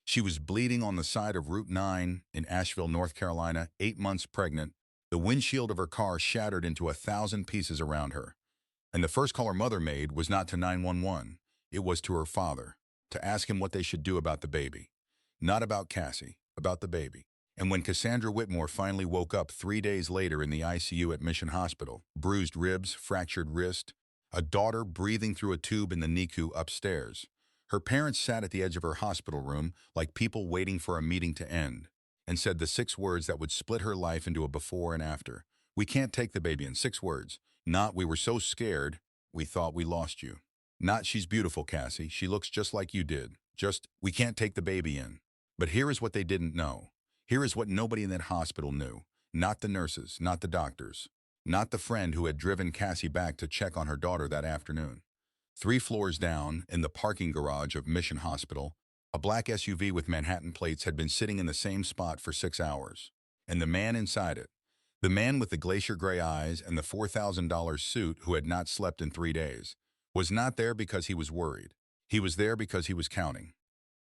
She was bleeding on the side of Route 9 in Asheville, North Carolina, 8 months pregnant. The windshield of her car shattered into 1,000 pieces around her. And the first call her mother made was not to 911. It was to her father, to ask him what they should do about the baby. Not about Cassie, about the baby. And when Cassandra Whitmore finally woke up 3 days later in the ICU at Mission Hospital, bruised ribs, fractured wrist, a daughter breathing through a tube in the NICU upstairs, her parents sat at the edge of her hospital room like people waiting for a meeting to end, and said the 6 words that would split her life into a before and after. We can't take the baby in 6 words. Not, we were so scared, we thought we lost you. Not, she's beautiful, Cassie. She looks just like you did. Just, we can't take the baby in. But here is what they didn't know. Here is what nobody in that hospital knew. Not the nurses, not the doctors, not the friend who had driven Cassie back to check on her daughter that afternoon. 3 floors down, in the parking garage of Mission Hospital, a black SUV with Manhattan plates had been sitting in the same spot for 6 hours. And the man inside it, the man with the glacier gray eyes and the $4,000 suit who had not slept in 3 days, was not there because he was worried. He was there because he was counting.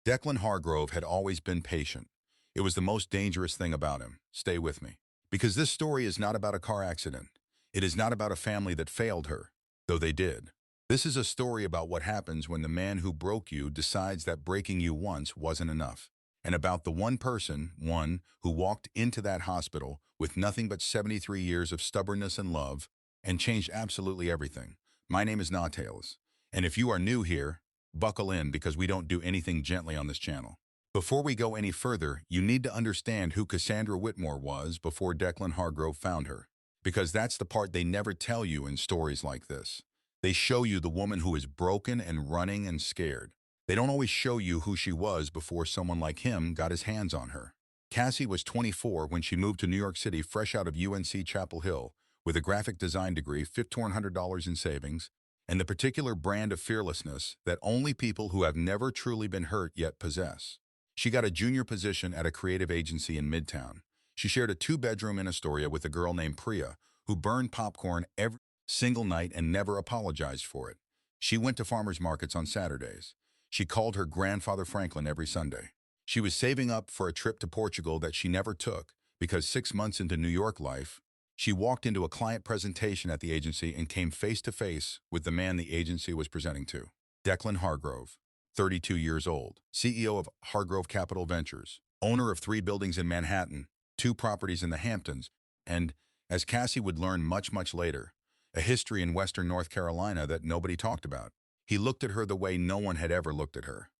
Declan Hargrove had always been patient. It was the most dangerous thing about him. Stay with me. Because this story is not about a car accident. It is not about a family that failed her, though they did. This is a story about what happens when the man who broke you decides that breaking you once wasn't enough. And about the one person, who walked into that hospital with nothing but 73 years of stubbornness and love and changed absolutely everything. My name is Nautales, and if you are new here, buckle in because we don't do anything gently on this channel. Before we go any further, you need to understand who Cassandra Whitmore was before Declan Hargrove found her. Because that's the part they never tell you in stories like this. They show you the woman who is broken and running and scared. They don't always show you who she was before someone like him got his hands on her. Cassie was 24 when she moved to New York City fresh out of UNC Chapel Hill with a graphic design degree, $1,500 in savings, and the particular brand of fearlessness that only people who have never truly been hurt yet possess. She got a junior position at a creative agency in Midtown. She shared a 2-bedroom in Astoria with a girl named Priya, who burned popcorn every single night and never apologized for it. She went to farmers markets on Saturdays. She called her grandfather Franklin every Sunday. She was saving up for a trip to Portugal that she never took because 6 months into New York life, she walked into a client presentation at the agency and came face to face with the man the agency was presenting to. Declan Hargrove, 32 years old, CEO of Hargrove Capital Ventures, owner of 3 buildings in Manhattan, 2 properties in the Hamptons, and, as Cassie would learn much later, a history in Western North Carolina that nobody talked about. He looked at her the way no one had ever looked at her.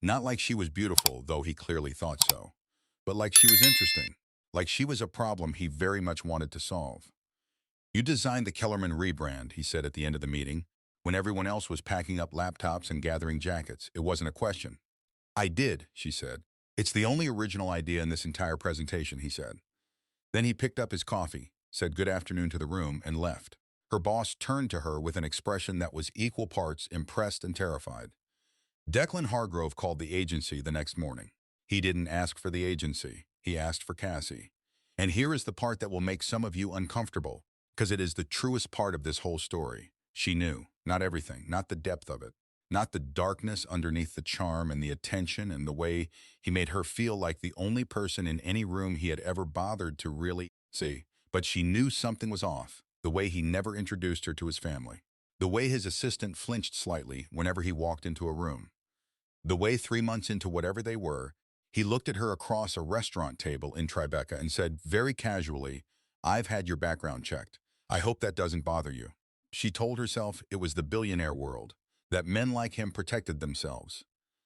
Not like she was beautiful, though he clearly thought so, but like she was interesting, like she was a problem he very much wanted to solve. You designed the Kellerman rebrand, he said at the end of the meeting, when everyone else was packing up laptops and gathering jackets. It wasn't a question. I did, she said. It's the only original idea in this entire presentation, he said. Then he picked up his coffee, said good afternoon to the room, and left. Her boss turned to her with an expression that was equal parts impressed and terrified. Declan Hargrove called the agency the next morning. He didn't ask for the agency. He asked for Cassie. And here is the part that will make some of you uncomfortable, because it is the truest part of this whole story. She knew. Not everything, not the depth of it, not the darkness underneath the charm and the attention and the way he made her feel like the only person in any room he had ever bothered to really see. But she knew something was off, the way he never introduced her to his family, the way his assistant flinched slightly whenever he walked into a room, the way 3 months into whatever they were, he looked at her across a restaurant table in Tribeca and said very casually, "I've had your background checked. I hope that doesn't bother you." She told herself it was the billionaire world, that men like him protected themselves,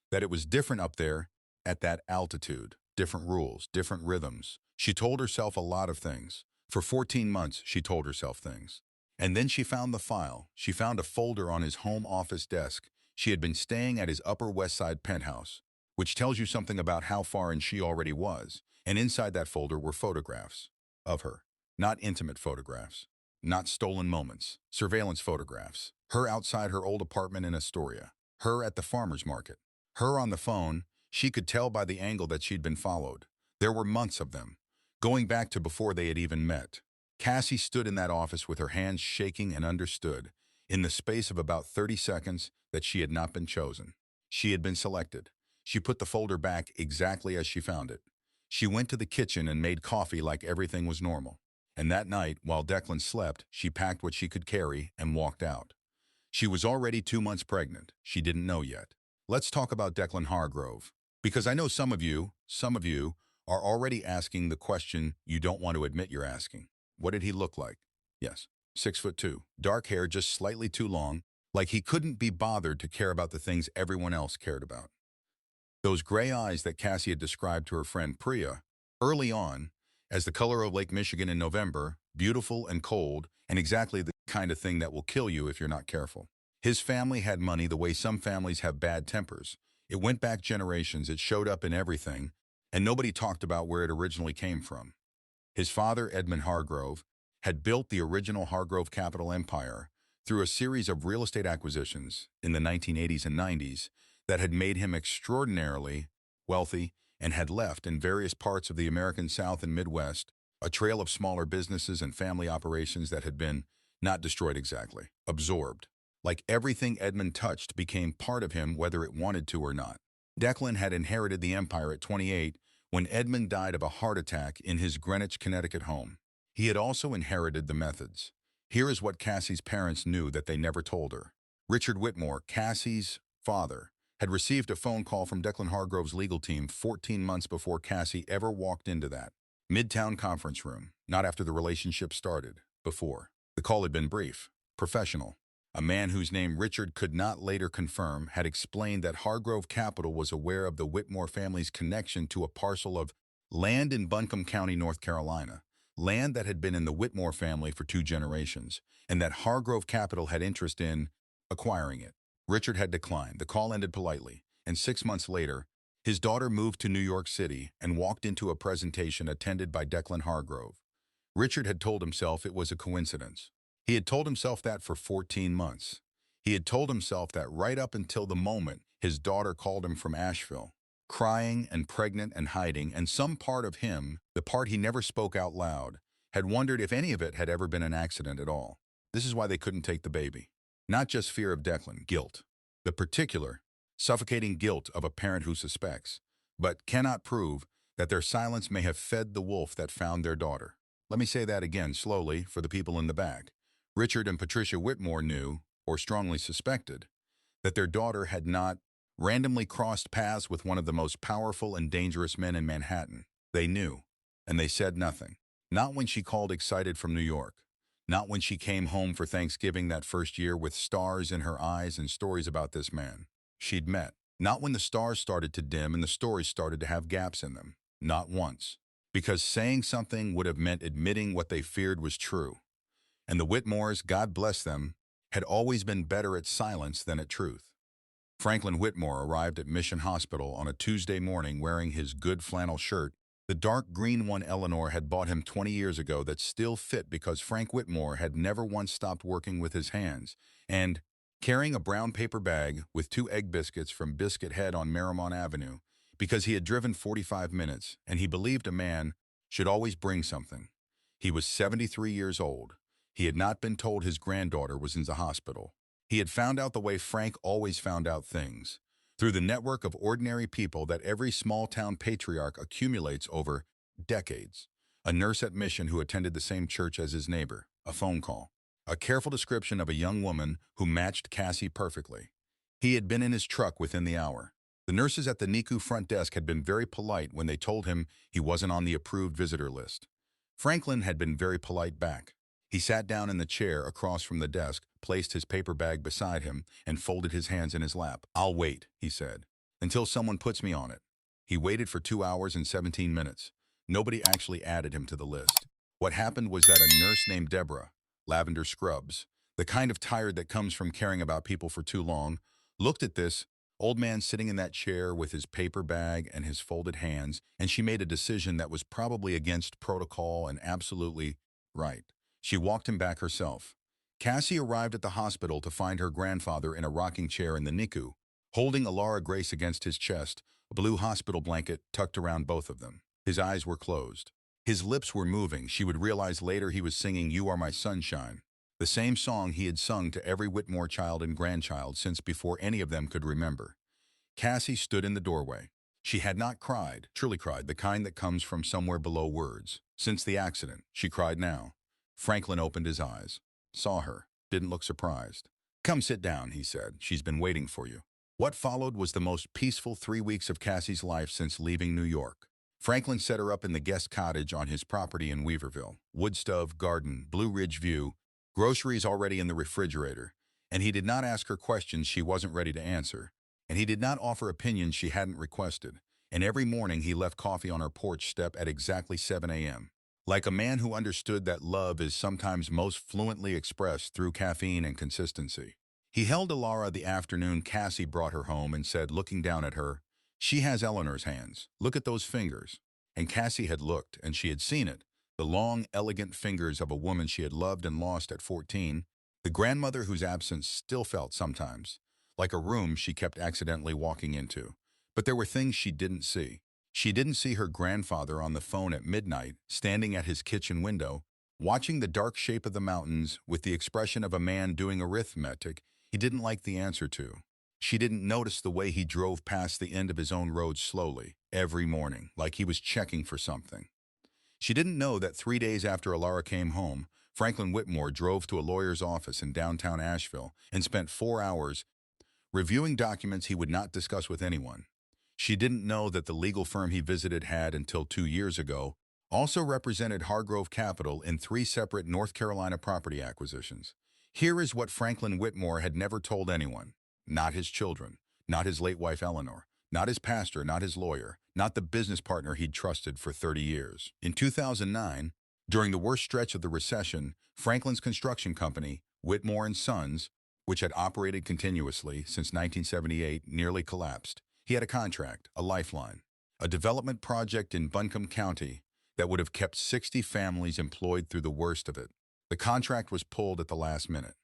that it was different up there at that altitude, different rules, different rhythms. She told herself a lot of things. For 14 months, she told herself things. And then she found the file. She found a folder on his home office desk. She had been staying at his Upper West Side penthouse, which tells you something about how far in she already was. And inside that folder were photographs of her, not intimate photographs. Not stolen moments, surveillance photographs. Her outside her old apartment in Astoria. Her at the farmer's market. Her on the phone. She could tell by the angle that she'd been followed. There were months of them, going back to before they had even met. Cassie stood in that office with her hands shaking and understood, in the space of about 30 seconds, that she had not been chosen. She had been selected. She put the folder back exactly as she found it. She went to the kitchen and made coffee like everything was normal. And that night, while Declan slept, she packed what she could carry and walked out. She was already 2 months pregnant. She didn't know yet. Let's talk about Declan Hargrove. Because I know some of you are already asking the question you don't want to admit you're asking. What did he look like? Yes, 6'2", dark hair just slightly too long, like he couldn't be bothered to care about the things everyone else cared about. Those gray eyes that Cassie had described to her friend Priya early on as the color of Lake Michigan in November, beautiful and cold, and exactly the kind of thing that will kill you if you're not careful. His family had money the way some families have bad tempers. It went back generations, it showed up in everything, and nobody talked about where it originally came from. His father, Edmund Hargrove, had built the original Hargrove Capital Empire through a series of real estate acquisitions in the 1980s and 90s that had made him extraordinarily wealthy and had left in various parts of the American South and Midwest a trail of smaller businesses and family operations that had been not destroyed exactly, absorbed. Like everything Edmund touched became part of him whether it wanted to or not. Declan had inherited the empire at 28 when Edmund died of a heart attack in his Greenwich, Connecticut home. He had also inherited the methods. Here is what Cassie's parents knew that they never told her. Richard Whitmore, Cassie's father, had received a phone call from Declan Hargrove's legal team 14 months before Cassie ever walked into that Midtown conference room, not after the relationship started, before. The call had been brief, professional. A man whose name Richard could not later confirm had explained that Hargrove Capital was aware of the Whitmore family's connection to a parcel of land in Buncombe County, North Carolina, land that had been in the Whitmore family for 2 generations, and that Hargrove Capital had interest in acquiring it. Richard had declined. The call ended politely, and 6 months later, his daughter moved to New York City and walked into a presentation attended by Declan Hargrove. Richard had told himself it was a coincidence. He had told himself that for 14 months. He had told himself that right up until the moment his daughter called him from Asheville, crying and pregnant and hiding, and some part of him, the part he never spoke out loud, had wondered if any of it had ever been an accident at all. This is why they couldn't take the baby. Not just fear of Declan, guilt. The particular, suffocating guilt of a parent who suspects, but cannot prove that their silence may have fed the wolf that found their daughter. Let me say that again slowly for the people in the back. Richard and Patricia Whitmore knew, or strongly suspected, that their daughter had not randomly crossed paths with one of the most powerful and dangerous men in Manhattan. They knew, and they said nothing. Not when she called excited from New York. Not when she came home for Thanksgiving that first year with stars in her eyes and stories about this man she'd met. Not when the stars started to dim and the stories started to have gaps in them. Not once. Because saying something would have meant admitting what they feared was true. And the Whitmores, God bless them, had always been better at silence than at truth. Franklin Whitmore arrived at Mission Hospital on a Tuesday morning wearing his good flannel shirt, the dark green one Eleanor had bought him 20 years ago that still fit because Frank Whitmore had never once stopped working with his hands, and carrying a brown paper bag with 2 egg biscuits from Biscuit Head on Marymount Avenue because he had driven 45 minutes and he believed a man should always bring something. He was 73 years old. He had not been told his granddaughter was in the hospital. He had found out the way Frank always found out things, through the network of ordinary people that every small-town patriarch accumulates over decades. A nurse at Mission who attended the same church as his neighbor, a phone call, a careful description of a young woman who matched Cassie perfectly. He had been in his truck within the hour. The nurses at the NICU front desk had been very polite when they told him he wasn't on the approved visitor list. Franklin had been very polite back. He sat down in the chair across from the desk, placed his paper bag beside him, and folded his hands in his lap. "I'll wait," he said, "until someone puts me on it." He waited for 2 hours and 17 minutes. Nobody actually added him to the list. What happened was that a nurse named Deborah, Lavender Scrubs, the kind of tired that comes from caring about people for too long, looked at this old man sitting in that chair with his paper bag and his folded hands, and she made a decision that was probably against protocol and absolutely right. She walked him back herself. Cassie arrived at the hospital to find her grandfather in a rocking chair in the NICU, holding a Laura Grace against his chest, a blue hospital blanket tucked around both of them. His eyes were closed. His lips were moving. She would realize later he was singing "You Are My Sunshine," the same song he had sung to every Whitmore child and grandchild since before any of them could remember. Cassie stood in the doorway. She had not cried, truly cried, the kind that comes from somewhere below words. Since the accident, she cried now. Franklin opened his eyes, saw her, didn't look surprised. "Come sit down," he said. "She's been waiting for you." What followed was the most peaceful 3 weeks of Cassie's life since leaving New York. Franklin set her up in the guest cottage on his property in Weaverville. Wood stove, garden, Blue Ridge view, groceries already in the refrigerator. And he did not ask her questions she wasn't ready to answer. And he did not offer opinions she hadn't requested. And every morning he left coffee on her porch step at exactly 7 a.m. Like a man who understood that love is sometimes most fluently expressed through caffeine and consistency. He held Alara the afternoon Cassie brought her home and said, looking down at her, "She has Eleanor's hands. Look at those fingers." And Cassie had looked, and she had seen it. The long, elegant fingers of a woman she had loved and lost at 14, the grandmother whose absence still felt sometimes, like a room she kept accidentally walking into. But there were things she didn't see. She didn't see her grandfather on the phone at midnight, standing at his kitchen window, watching the dark shape of the mountains with the expression of a man doing arithmetic he didn't like the answer to. She didn't notice the way he drove past the end of his own road slowly, every morning, like he was checking for something. She didn't know that 3 days after Alara came home, Franklin Whitmore drove to a lawyer's office in downtown Asheville and spent 4 hours reviewing documents he would not discuss with anyone. She didn't know that the legal firm he visited had, until 2 years ago, also represented Hargrove Capital in 3 separate North Carolina property acquisitions. Here is what Franklin Whitmore had never told anyone. Not his children, not his late wife Eleanor, not his pastor, not his lawyer, not the business partner he'd trusted for 30 years. In 2009, during the worst stretch of the recession, Franklin's construction company, Whitmore and Sons, which had operated continuously since 1978, nearly collapsed. He had a contract, a lifeline, a development project in Buncombe County that would have kept 60 families employed through the worst of it. The contract was pulled at the last minute.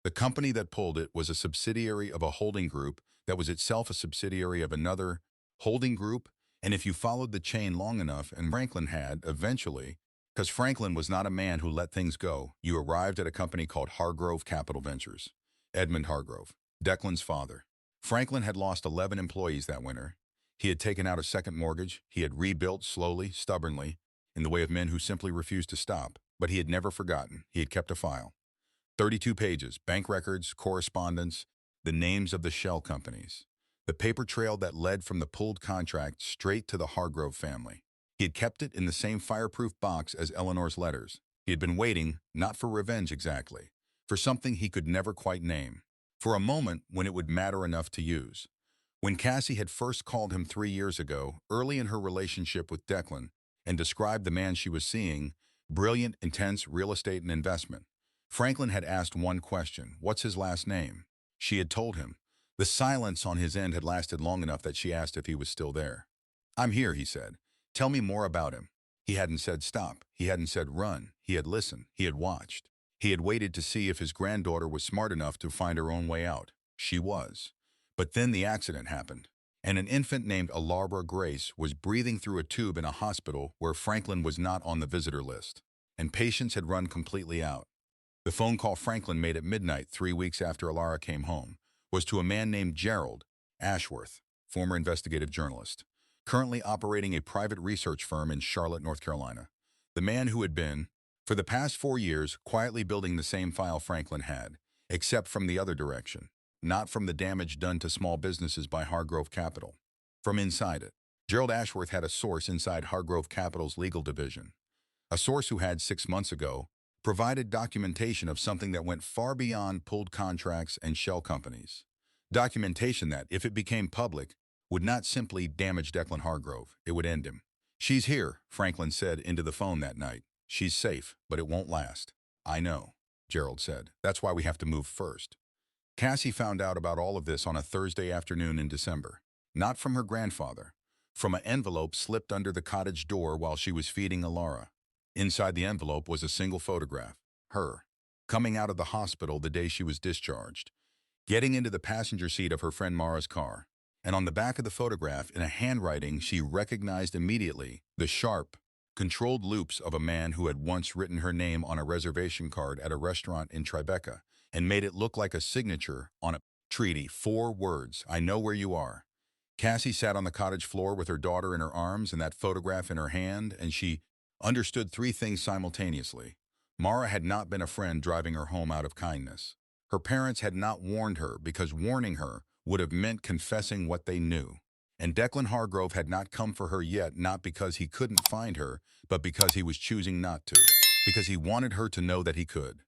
The company that pulled it was a subsidiary of a holding group that was itself a subsidiary of another holding group, and if you followed the chain long enough, and Franklin had, eventually, because Franklin was not a man who let things go, you arrived at a company called Hargrove Capital Ventures. Edmund Hargrove, Declan's father. Franklin had lost 11 employees that winter. He had taken out a second mortgage. He had rebuilt slowly, stubbornly, in the way of men who simply refused to stop. But he had never forgotten. He had kept a file. 32 pages, bank records, correspondence, the names of the shell companies. The paper trail that led from the pulled contract straight to the Hargrove family. He had kept it in the same fireproof box as Eleanor's letters. He had been waiting, not for revenge exactly, for something he could never quite name, for a moment when it would matter enough to use. When Cassie had first called him 3 years ago, early in her relationship with Declan, and described the man she was seeing, brilliant, intense, real estate and investment, Franklin had asked one question: what's his last name? She had told him. The silence on his end had lasted long enough that she asked if he was still there. "I'm here," he said. "Tell me more about him." He hadn't said stop. He hadn't said run. He had listened. He had watched. He had waited to see if his granddaughter was smart enough to find her own way out. She was. But then the accident happened, and an infant named Alara Grace was breathing through a tube in a hospital where Franklin was not on the visitor list, and patients had run completely out. The phone call Franklin made at midnight 3 weeks after Alara came home was to a man named Gerald Ashworth, former investigative journalist, currently operating a private research firm in Charlotte, North Carolina. The man who had been, for the past 4 years, quietly building the same file Franklin had, except from the other direction, not from the damage done to small businesses by Hargrove Capital. From inside it, Gerald Ashworth had a source inside Hargrove Capital's legal division. A source who had 6 months ago provided documentation of something that went far beyond pulled contracts and shell companies. Documentation that, if it became public, would not simply damage Declan Hargrove, it would end him. "She's here," Franklin said into the phone that night. "She's safe, but it won't last." "I know," Gerald said. "That's why we have to move first." Cassie found out about all of this on a Thursday afternoon in December. Not from her grandfather. From an envelope slipped under the cottage door while she was feeding Alara. Inside the envelope was a single photograph. Her, coming out of the hospital the day she was discharged, getting into the passenger seat of her friend Mara's car. And on the back of the photograph, in a handwriting she recognized immediately, the sharp, controlled loops of a man who had once written her name on a reservation card at a restaurant in Tribeca and made it look like a signature on a treaty. 4 words: "I know where you are." Cassie sat on the cottage floor with her daughter in her arms and that photograph in her hand, and she understood three things simultaneously. Mara had not been a friend driving her home out of kindness. Her parents had not warned her because warning her would have meant confessing what they knew. And Declan Hargrove had not come for her yet, not because he couldn't find her, but because he was choosing not to. Because he wanted her to know that he could.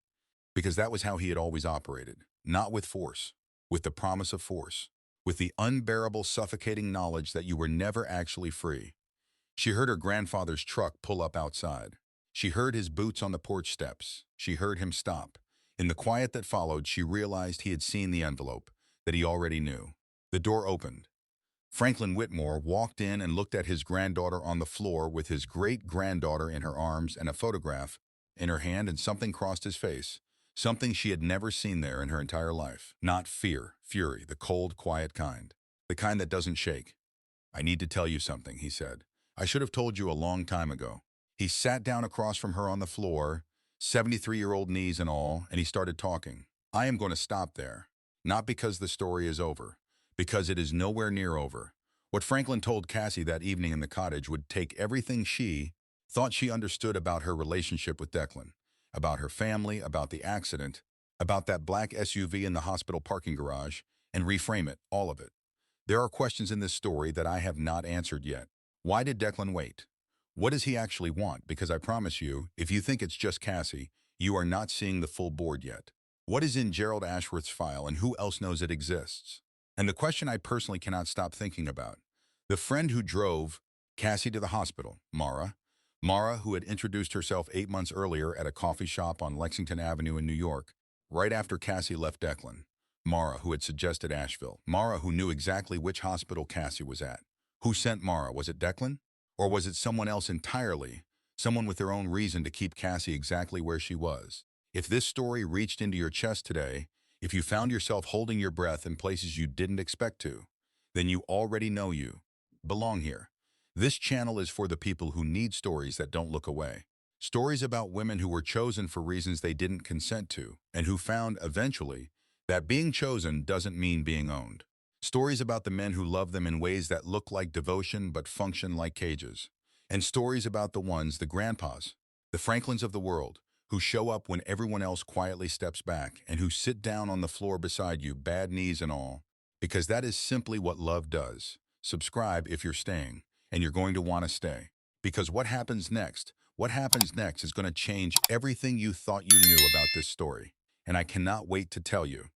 Because that was how he had always operated. Not with force, with the promise of force, with the unbearable, suffocating knowledge that you were never actually free. She heard her grandfather's truck pull up outside. She heard his boots on the porch steps. She heard him stop. In the quiet that followed, she realized he had seen the envelope, that he already knew. The door opened. Franklin Whitmore walked in and looked at his granddaughter on the floor with his great-granddaughter in her arms and a photograph in her hand, and something crossed his face. Something she had never seen there in her entire life. Not fear, fury, the cold, quiet kind. The kind that doesn't shake. "I need to tell you something," he said. "I should have told you a long time ago." He sat down across from her on the floor, 73-year-old knees and all, and he started talking. "I am going to stop there. Not because the story is over, because it is nowhere near over." What Franklin told Cassie that evening in the cottage would take everything she thought she understood about her relationship with Declan, about her family, about the accident, about that black SUV in the hospital parking garage, and reframe it, all of it. There are questions in this story that I have not answered yet. Why did Declan wait? What does he actually want? Because I promise you, if you think it's just Cassie, you are not seeing the full board yet. What is in Gerald Ashworth's file, and who else knows it exists? And the question I personally cannot stop thinking about. The friend who drove Cassie to the hospital, Mara. Mara, who had introduced herself 8 months earlier at a coffee shop on Lexington Avenue in New York, right after Cassie left Declan. Mara, who had suggested Asheville. Mara, who knew exactly which hospital Cassie was at. Who sent Mara? Was it Declan? Or was it someone else entirely? Someone with their own reason to keep Cassie exactly where she was? If this story reached into your chest today, if you found yourself holding your breath in places you didn't expect to, then you already know you belong here. This channel is for the people who need stories that don't look away. Stories about women who were chosen for reasons they didn't consent to, and who found, eventually, that being chosen doesn't mean being owned. Stories about the men who love them in ways that look like devotion but function like cages. And stories about the ones, the grandpas, the Franklins of the world, who show up when everyone else quietly steps back, and who sit down on the floor beside you, bad knees and all. Because that is simply what love does. Subscribe if you're staying, and you're going to want to stay. Because what happens next is going to change everything you thought you knew about this story. And I cannot wait to tell you.